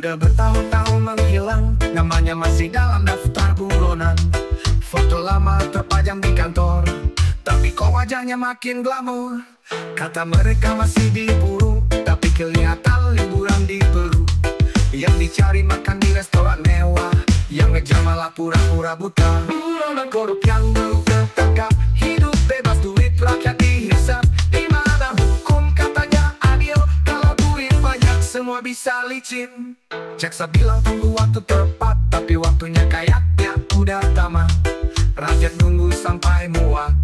Sudah bertahun-tahun menghilang, namanya masih dalam daftar buronan. Foto lama terpajang di kantor, tapi kok wajahnya makin glamor. Kata mereka masih diburu, tapi kelihatan liburan di Peru. Yang dicari makan di restoran mewah, yang ngejar malah pura-pura buta. Buronan korup yang belum tertangkap, hidup bebas duit rakyat dihisap. Di mana hukum katanya adil, kalau duit banyak semua bisa licin. Jaksa bilang tunggu waktu tepat, tapi waktunya kayaknya udah tamat. Rakyat nunggu sampai muak,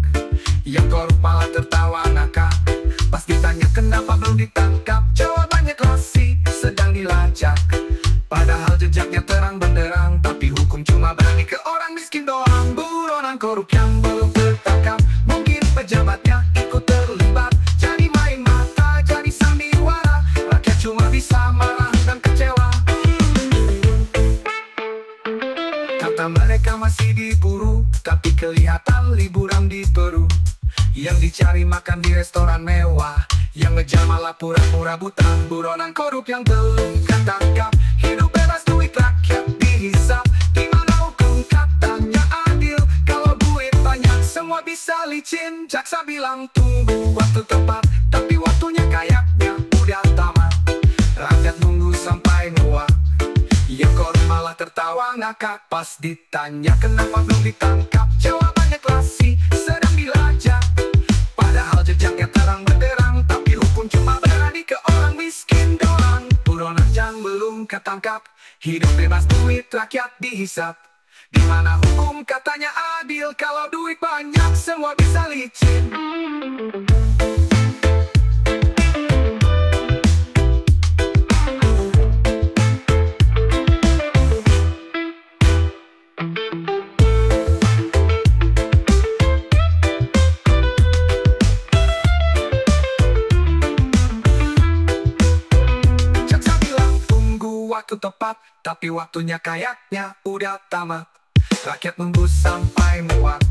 yang korup malah tertawa ngakak. Pas ditanya kenapa belum ditangkap, jawabannya klasik, sedang dilacak. Padahal jejaknya terang benderang, tapi hukum cuma berani ke orang miskin doang. Buronan korup yang belum tertangkap, mungkin pejabatnya ikut terlibat. Jadi main mata, jadi sandiwara, rakyat cuma bisa marah dan kecewa. Kata mereka masih diburu, tapi kelihatan liburan di Peru. Yang dicari makan di restoran mewah, yang ngejar malah pura-pura buta. Buronan korup yang belum ketangkap, hidup bebas duit rakyat dihisap. Di mana hukum katanya adil, kalau duit banyak semua bisa licin. Jaksa bilang tunggu waktu tepat, tapi waktunya kayaknya udah tamat. Rakyat nunggu sampai muak, yang korup malah tertawa ngakak. Pas ditanya kenapa belum ditangkap, jawabannya klasik, sedang dilacak. Padahal jejaknya terang benderang, tapi hukum cuma berani ke orang miskin doang. Buronan yang belum ketangkap, hidup bebas duit rakyat dihisap. Di mana hukum katanya adil, kalau duit banyak semua bisa licin. Waktu tepat, tapi waktunya kayaknya udah tamat. Rakyat nunggu sampai muak,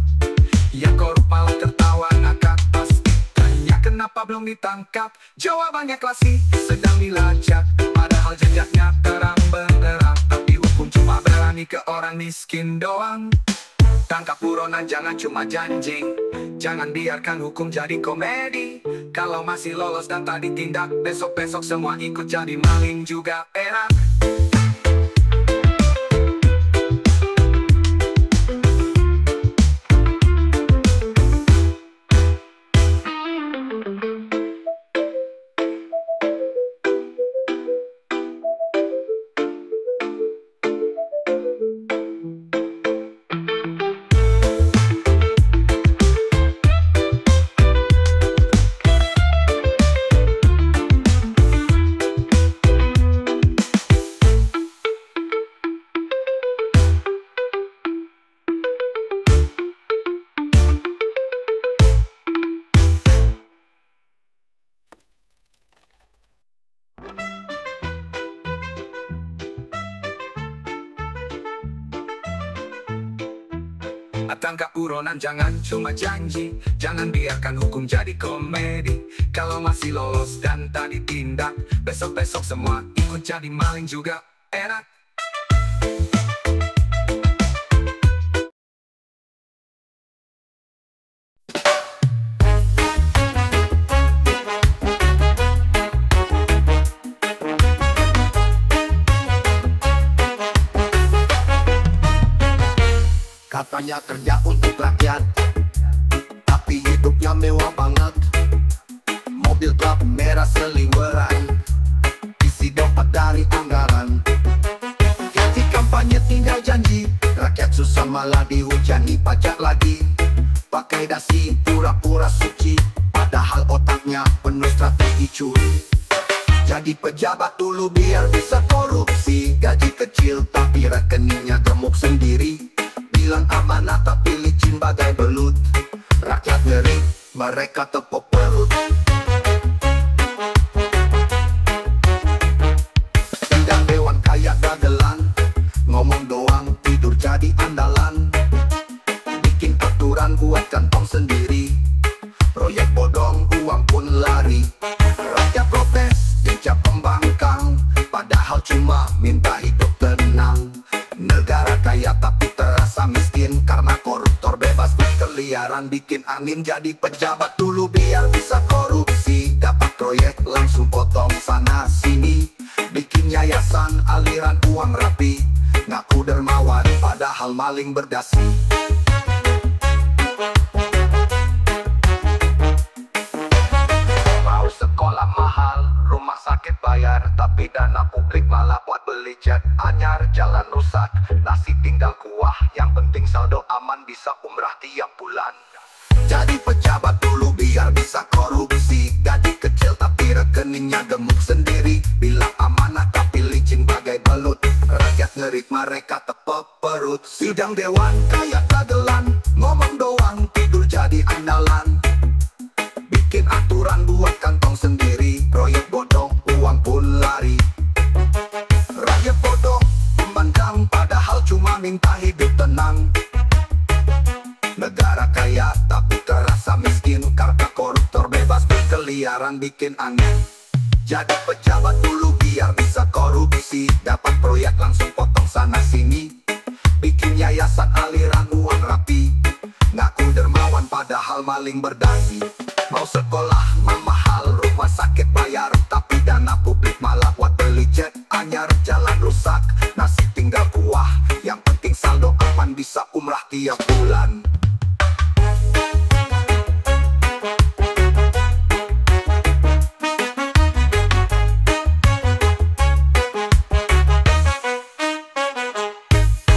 yang korup malah tertawa ngakak. Pas ditanya kenapa belum ditangkap, jawabannya klasik, sedang dilacak. Padahal jejaknya terang benderang, tapi hukum cuma berani ke orang miskin doang. Tangkap buronan jangan cuma janji, jangan biarkan hukum jadi komedi. Kalau masih lolos dan tak ditindak, besok-besok semua ikut jadi maling juga enak. Tangkap buronan jangan cuma janji, jangan biarkan hukum jadi komedi. Kalau masih lolos dan tak ditindak, besok-besok semua ikut jadi maling juga enak. Katanya kerja untuk rakyat, tapi hidupnya mewah banget. Mobil klub merah seliweran, isi dompet dari anggaran. Janji kampanye tinggal janji, rakyat susah malah dihujani pajak lagi. Pakai dasi pura-pura suci, padahal otaknya penuh strategi curi. Jadi pejabat dulu biar bisa korupsi, gaji kecil tapi rekeningnya gemuk sendiri. Bilang amanah tapi licin bagai belut, rakyat ngeri, mereka tepuk perut. Tidak dewan kaya dagelan, ngomong doang tidur jadi andalan. Bikin aturan buat kantong sendiri, proyek bodong uang pun lari. Rakyat protes, dicap pembangkang, padahal cuma minta berkeliaran bikin angin. Jadi pejabat dulu biar bisa korupsi, dapat proyek langsung potong sana sini. Bikin yayasan aliran uang rapi, ngaku dermawan padahal maling berdasi. Mau sekolah mahal, rumah sakit bayar, tapi dana publik malah buat beli jet anyar. Jalan rusak, nasi tinggal kuah, yang penting saldo aman bisa umrah tiap bulan. Jadi pejabat dulu biar bisa korupsi, gaji kecil tapi rekeningnya gemuk sendiri. Bilang amanah tapi licin bagai belut, rakyat ngerit mereka tepuk perut. Sidang dewan kayak dagelan, ngomong doang tidur jadi andalan. Bikin aturan buat kantong sendiri, proyek bodoh uang pun lari. Rakyat bodoh membangkang padahal cuma minta hidup tenang. Negara kaya tapi terasa miskin karena koruptor bebas berkeliaran bikin angin. Jadi pejabat dulu biar bisa korupsi, dapat proyek langsung potong sana sini. Bikin yayasan aliran uang rapi, ngaku dermawan padahal maling berdasi. Mau sekolah mahal, rumah sakit bayar, tapi dana publik malah buat beli jet anyar. Jalan rusak, nasi tinggal kuah, yang penting saldo aman bisa umrah tiap bulan.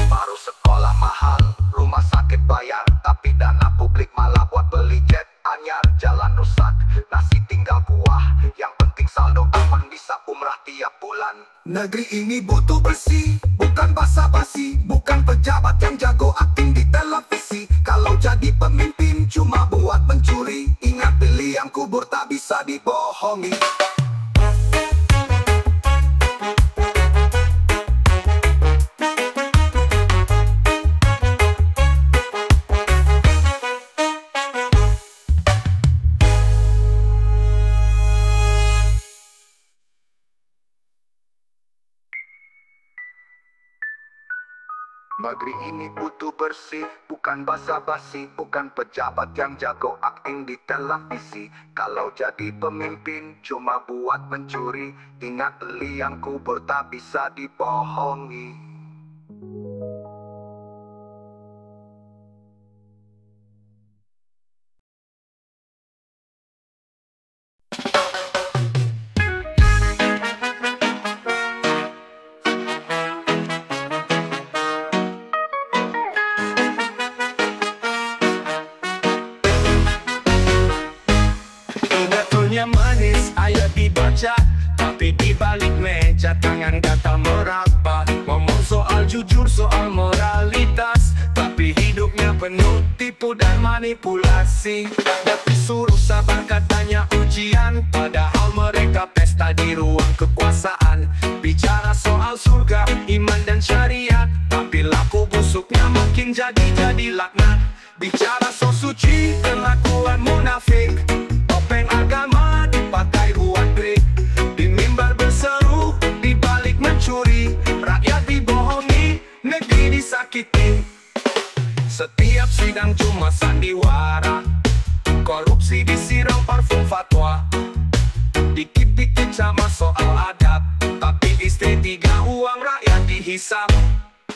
Baru sekolah mahal, rumah sakit bayar, tapi dana publik malah buat beli jet anyar. Jalan rusak, nasi tinggal kuah, yang penting saldo aman bisa umrah tiap bulan. Negeri ini butuh bersih, bukan basa-basi, bukan pejabat yang jago akting di televisi. Kalau jadi pemimpin cuma buat mencuri, ingat pilih yang kubur tak bisa dibohongi. Negeri ini butuh bersih, bukan basa-basi, bukan pejabat yang jago akting di televisi. Kalau jadi pemimpin cuma buat mencuri, ingat liang kubur tak bisa dibohongi. Manis, ayo dibaca, tapi di balik meja tangan gatal meraba. Ngomong soal jujur, soal moralitas, tapi hidupnya penuh tipu dan manipulasi. Tapi suruh sabar katanya ujian, padahal mereka pesta di ruang kekuasaan. Bicara soal surga, iman dan syariat, tapi laku busuknya makin jadi laknat. Bicara so suci, kelakuan munafik, topeng agama dipakai buat trik. Di mimbar berseru, di balik mencuri, rakyat dibohongi, negeri disakiti. Setiap sidang cuma sandiwara, korupsi disiram parfum fatwa. Dikit-dikit sama soal adab, tapi estetika uang rakyat dihisap.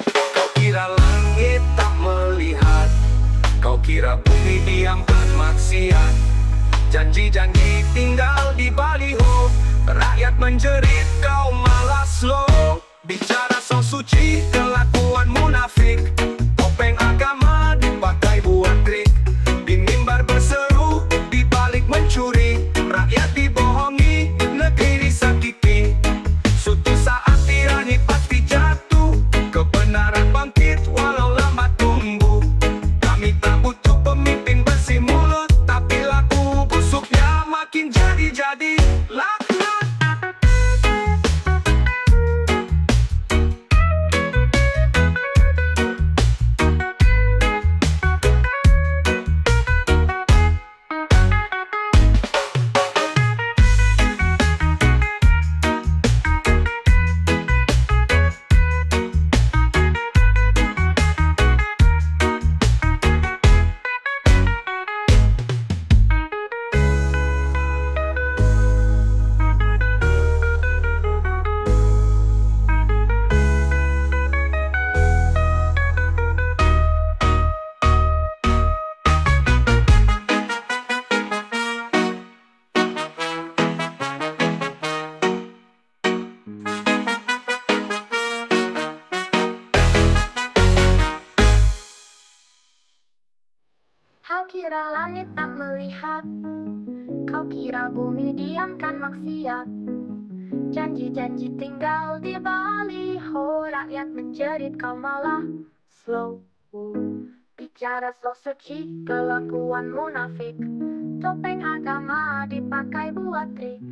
Kau kira langit tak melihat, kau kira bumi diamkan maksiat. Janji-janji tinggal di baliho, rakyat menjerit kau malah slow. Bicara so suci, kelakuan munafik, topeng agama dipakai buat trik. Di mimbar berseru, di balik mencuri, rakyat dibohongi, negeri disakiti. Suatu saat tirani pasti jatuh, kebenaran bangkit walau lama tumbuh. Kami tak butuh pemimpin bersih mulut, tapi laku busuknya makin jadi laknat. kira langit tak melihat? Kau kira bumi diam kan maksiat? Janji-janji tinggal di baliho, rakyat menjerit kau malah slow. Bicara so suci, kelakuan munafik. Topeng agama dipakai buat trik.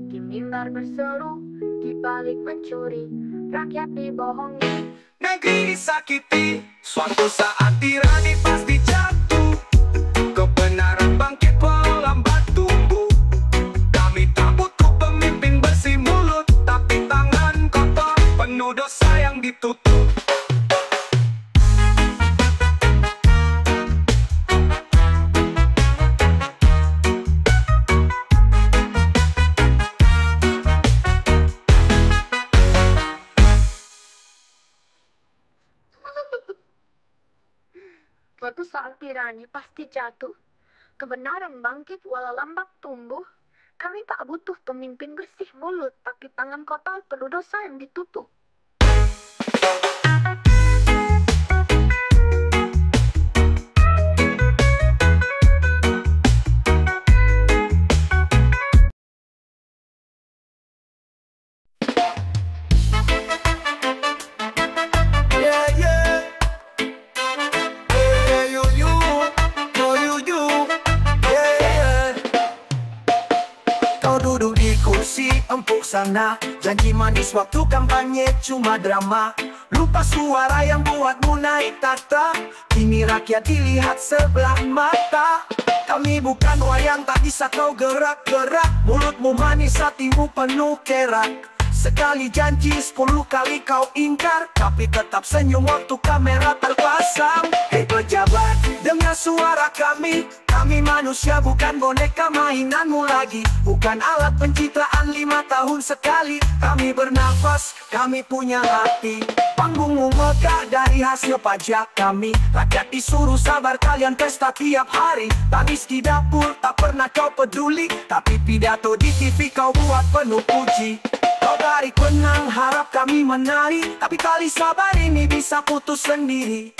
Di mimbar berseru, di balik mencuri. Rakyat dibohongi, negeri disakiti. Suatu saat tirani pasti jatuh, kebenaran bangkit melambat tumbuh. Kami tak butuh pemimpin bersih mulut, tapi tangan kotor penuh dosa yang ditutup. suatu saat tirani pasti jatuh, kebenaran bangkit walau lambat tumbuh. Kami tak butuh pemimpin bersih mulut, tapi tangan kotor penuh dosa yang ditutup. Kau duduk di kursi empuk sana, janji manis waktu kampanye cuma drama. Lupa suara yang buatmu naik tahta, kini rakyat dilihat sebelah mata. Kami bukan wayang tak bisa kau gerak-gerak, mulutmu manis hatimu penuh kerak. Sekali janji 10 kali kau ingkar, tapi tetap senyum waktu kamera terpasang. Hei pejabat, dengar suara kami. Kami manusia bukan boneka mainanmu lagi, bukan alat pencitraan 5 tahun sekali. Kami bernafas, kami punya hati. Panggungmu megah dari hasil pajak kami. Rakyat disuruh sabar, kalian pesta tiap hari. Tangis di dapur, tak pernah kau peduli, tapi pidato di TV kau buat penuh puji. Kau tarik benang, harap kami menari, tapi tali sabar ini bisa putus sendiri.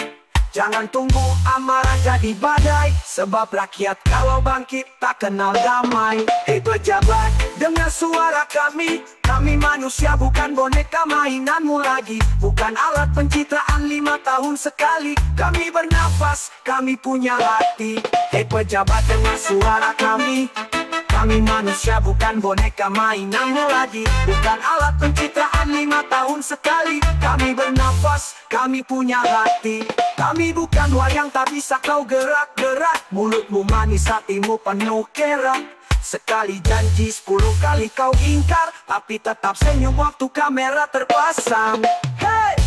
Jangan tunggu amarah jadi badai, sebab rakyat kalau bangkit tak kenal damai. Hei pejabat, dengar suara kami. Kami manusia bukan boneka mainanmu lagi, bukan alat pencitraan 5 tahun sekali. Kami bernafas, kami punya hati. Hei pejabat, dengar suara kami. Kami manusia bukan boneka mainanmu lagi, bukan alat pencitraan 5 tahun sekali. Kami bernafas, kami punya hati. Kami bukan wayang tak bisa kau gerak-gerak, mulutmu manis hatimu penuh kerak. Sekali janji 10 kali kau ingkar, tapi tetap senyum waktu kamera terpasang. Hey!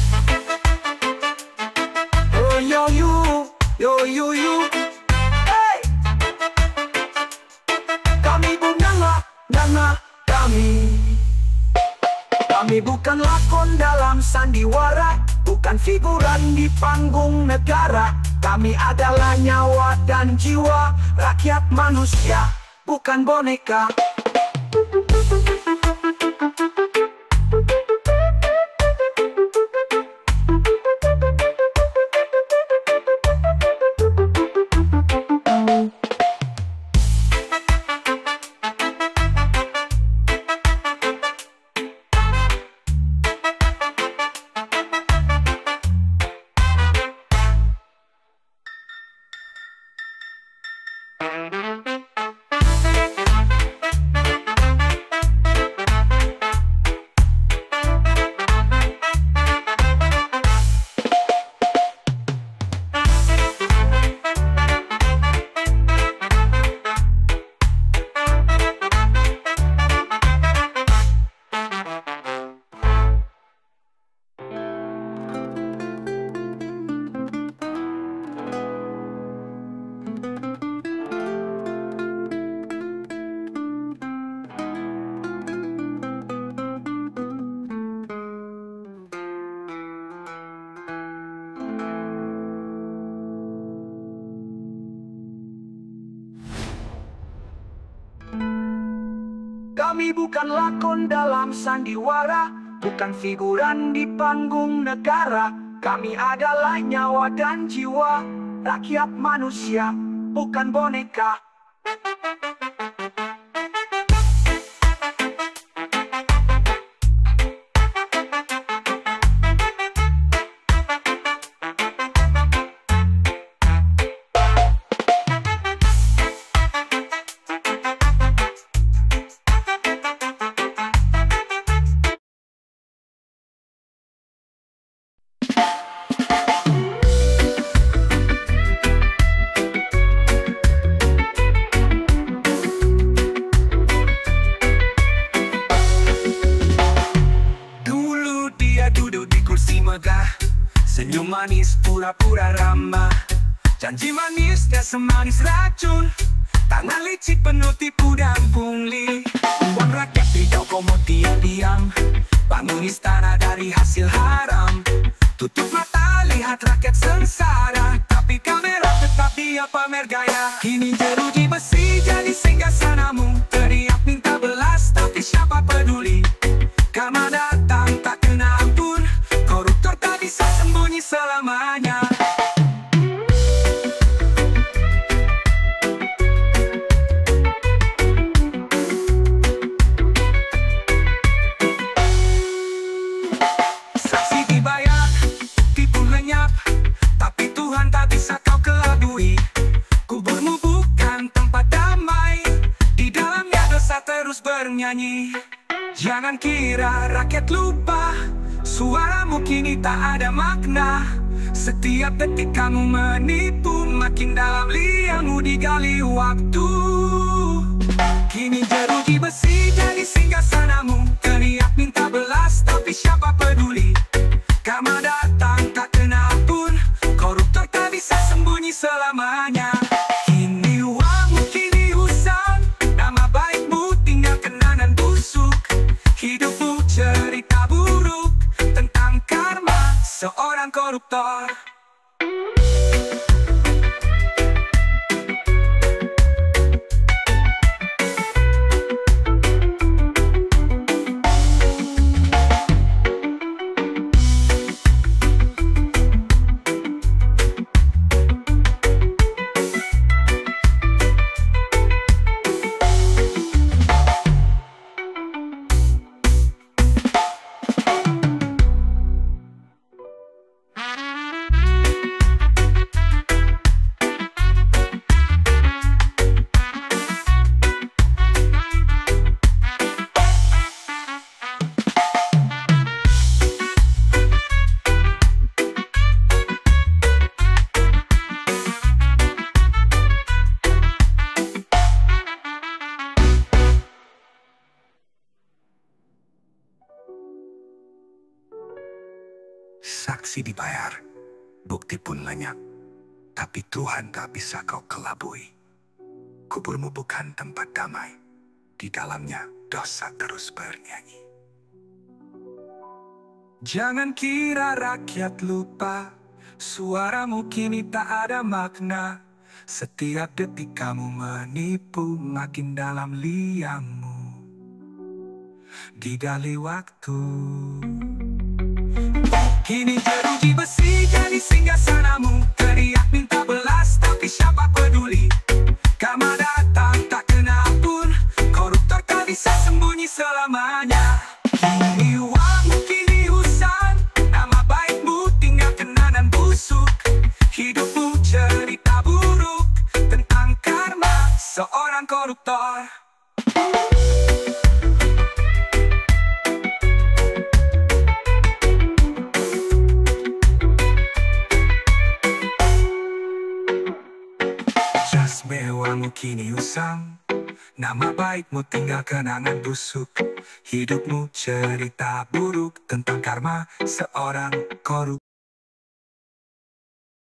Oh yo you, yo you you. Kami bukan lakon dalam sandiwara, bukan figuran di panggung negara. Kami adalah nyawa dan jiwa rakyat manusia, bukan boneka. Kami bukan lakon dalam sandiwara, bukan figuran di panggung negara. Kami adalah nyawa dan jiwa rakyat manusia, bukan boneka. Duduk di kursi megah, senyum manis pura-pura ramah. Janji manisnya semanis racun, tangan licik penuh tipu dan pungli. Uang rakyat tidak komo diam-diam, bangun istana dari hasil haram. Tutup mata lihat rakyat sengsara, tapi kamera tetap dia pamer gaya. Kini jeruji besi jadi singgasanamu, teriak minta belas tapi siapa peduli. Karma datang tak kena ampun, koruptor tak bisa sembunyi selamanya. Saksi dibayar, tipu lenyap, tapi Tuhan tak bisa kau kelabui. Kuburmu bukan tempat damai, di dalamnya dosa terus bernyanyi. Jangan kira rakyat lupa, suaramu kini tak ada makna. Setiap detik kamu menipu, makin dalam liangmu digali waktu. Kini jeruji besi jadi singgasanamu, teriak minta belas tapi siapa peduli. Karma datang tak kena ampun, koruptor tak bisa sembunyi selamanya. Kini uangmu kini usang, nama baikmu tinggal kenangan busuk. Hidupmu cerita buruk tentang karma seorang koruptor. Saksi dibayar, bukti pun lenyap, tapi Tuhan tak bisa kau kelabui. Kuburmu bukan tempat damai, di dalamnya dosa terus bernyanyi. Jangan kira rakyat lupa, suaramu kini tak ada makna. Setiap detik kamu menipu, makin dalam liangmu digali waktu. Kini jeruji besi jadi singgasanamu, teriak minta belas tapi siapa peduli. Karma datang tak kena ampun, koruptor tak bisa sembunyi selamanya. Kini uangmu kini usang, nama baikmu tinggal kenangan busuk. Hidupmu cerita buruk tentang karma seorang koruptor. Mewamu kini usang, nama baikmu tinggal kenangan busuk. Hidupmu cerita buruk tentang karma seorang koruptor.